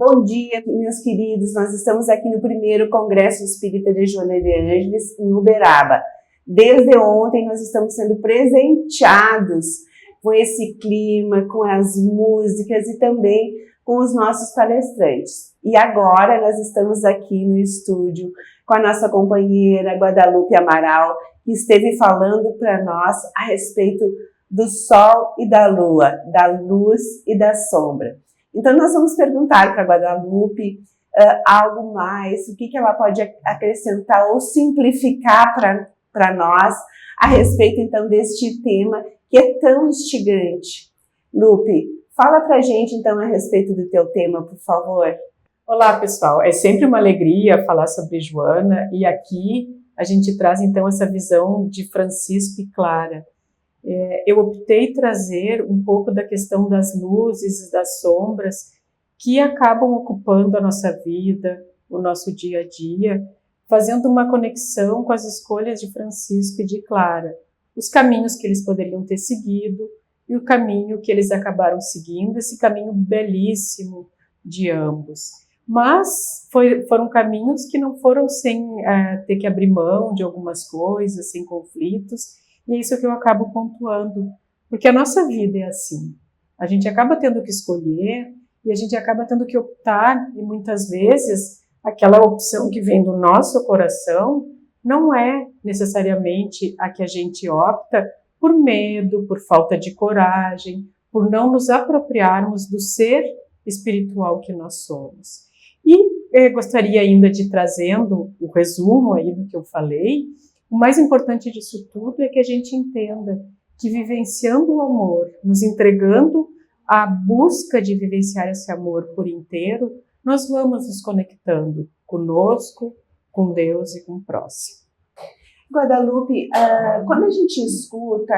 Bom dia, meus queridos. Nós estamos aqui no primeiro Congresso Espírita de Joana de Ângeles, em Uberaba. Desde ontem nós estamos sendo presenteados com esse clima, com as músicas e também com os nossos palestrantes. E agora nós estamos aqui no estúdio com a nossa companheira Guadalupe Amaral, que esteve falando para nós a respeito do Sol e da Lua, da luz e da sombra. Então nós vamos perguntar para a Guadalupe algo mais, o que ela pode acrescentar ou simplificar para nós a respeito então deste tema que é tão instigante. Lupe, fala para a gente então a respeito do teu tema, por favor. Olá pessoal, é sempre uma alegria falar sobre Joana e aqui a gente traz então essa visão de Francisco e Clara. Eu optei trazer um pouco da questão das luzes e das sombras que acabam ocupando a nossa vida, o nosso dia a dia, fazendo uma conexão com as escolhas de Francisco e de Clara, os caminhos que eles poderiam ter seguido e o caminho que eles acabaram seguindo, esse caminho belíssimo de ambos. Mas foram caminhos que não foram sem ter que abrir mão de algumas coisas, sem conflitos, e é isso que eu acabo pontuando, porque a nossa vida é assim, a gente acaba tendo que escolher e a gente acaba tendo que optar, e muitas vezes aquela opção que vem do nosso coração não é necessariamente a que a gente opta por medo, por falta de coragem, por não nos apropriarmos do ser espiritual que nós somos. E gostaria ainda de trazendo o resumo aí do que eu falei. O mais importante disso tudo é que a gente entenda que vivenciando o amor, nos entregando à busca de vivenciar esse amor por inteiro, nós vamos nos conectando conosco, com Deus e com o próximo. Guadalupe, quando a gente escuta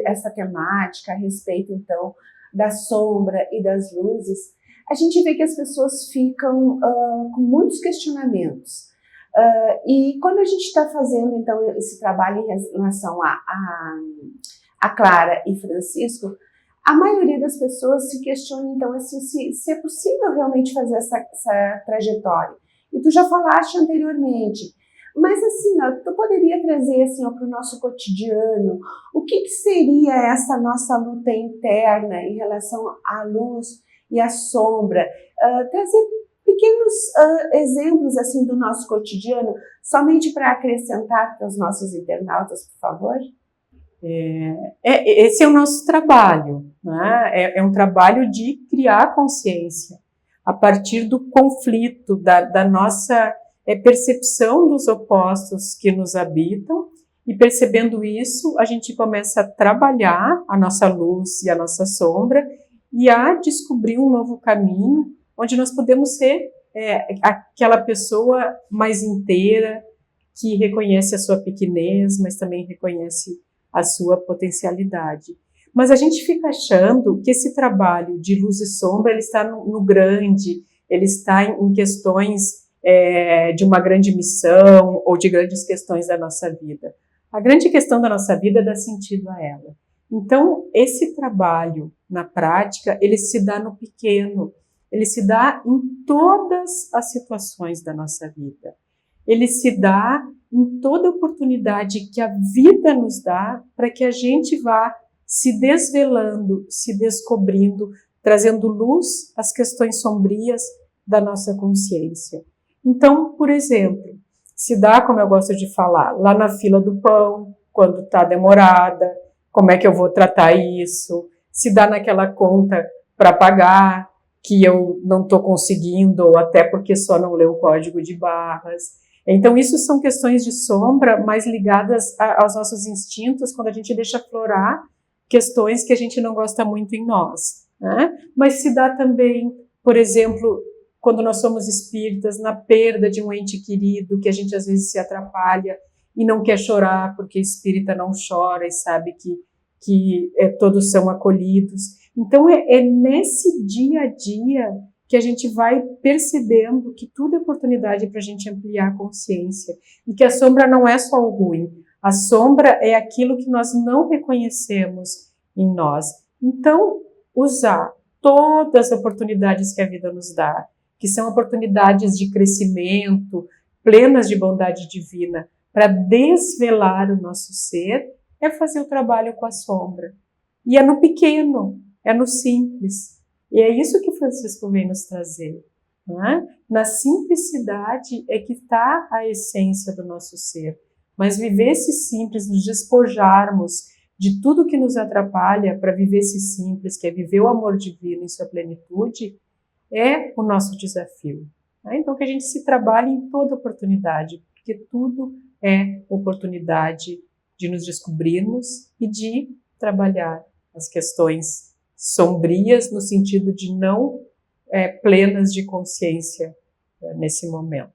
essa temática a respeito então da sombra e das luzes, a gente vê que as pessoas ficam com muitos questionamentos. E quando a gente está fazendo então esse trabalho em relação a Clara e Francisco, a maioria das pessoas se questiona então assim, se é possível realmente fazer essa trajetória. E tu já falaste anteriormente, mas assim, tu poderia trazer assim, para o nosso cotidiano, o que seria essa nossa luta interna em relação à luz e à sombra, trazer pequenos exemplos assim do nosso cotidiano, somente para acrescentar para os nossos internautas, por favor? Esse é o nosso trabalho, né? É um trabalho de criar consciência a partir do conflito, da nossa percepção dos opostos que nos habitam, e percebendo isso, a gente começa a trabalhar a nossa luz e a nossa sombra e a descobrir um novo caminho onde nós podemos ser aquela pessoa mais inteira, que reconhece a sua pequenez, mas também reconhece a sua potencialidade. Mas a gente fica achando que esse trabalho de luz e sombra ele está no grande, ele está em questões de uma grande missão ou de grandes questões da nossa vida. A grande questão da nossa vida é dar sentido a ela. Então, esse trabalho, na prática, ele se dá no pequeno, ele se dá em todas as situações da nossa vida. Ele se dá em toda oportunidade que a vida nos dá para que a gente vá se desvelando, se descobrindo, trazendo luz às questões sombrias da nossa consciência. Então, por exemplo, se dá, como eu gosto de falar, lá na fila do pão, quando está demorada, como é que eu vou tratar isso? Se dá naquela conta para pagar, que eu não estou conseguindo, ou até porque só não leu o código de barras. Então, isso são questões de sombra mais ligadas aos nossos instintos, quando a gente deixa aflorar questões que a gente não gosta muito em nós, né? Mas se dá também, por exemplo, quando nós somos espíritas, na perda de um ente querido, que a gente às vezes se atrapalha e não quer chorar, porque espírita não chora e sabe que todos são acolhidos. Então, é nesse dia a dia que a gente vai percebendo que tudo é oportunidade para a gente ampliar a consciência e que a sombra não é só o ruim, a sombra é aquilo que nós não reconhecemos em nós. Então, usar todas as oportunidades que a vida nos dá que são oportunidades de crescimento, plenas de bondade divina, para desvelar o nosso ser, é fazer o trabalho com a sombra. E é no pequeno, é no simples. E é isso que Francisco vem nos trazer. Não é? Na simplicidade é que está a essência do nosso ser. Mas viver esse simples, nos despojarmos de tudo que nos atrapalha para viver esse simples, que é viver o amor divino em sua plenitude, é o nosso desafio. Né? Então, que a gente se trabalhe em toda oportunidade, porque tudo é oportunidade de nos descobrirmos e de trabalhar as questões sombrias, no sentido de não plenas de consciência nesse momento.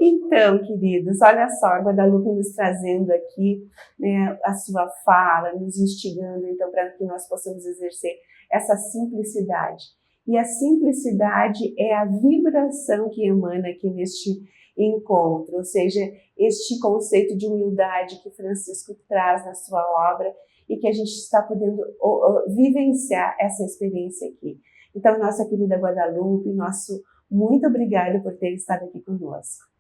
Então, queridos, olha só, a Guadalupe nos trazendo aqui, né, a sua fala, nos instigando, então, para que nós possamos exercer essa simplicidade. E a simplicidade é a vibração que emana aqui neste encontro, ou seja, este conceito de humildade que Francisco traz na sua obra e que a gente está podendo vivenciar essa experiência aqui. Então, nossa querida Guadalupe, nosso muito obrigada por ter estado aqui conosco.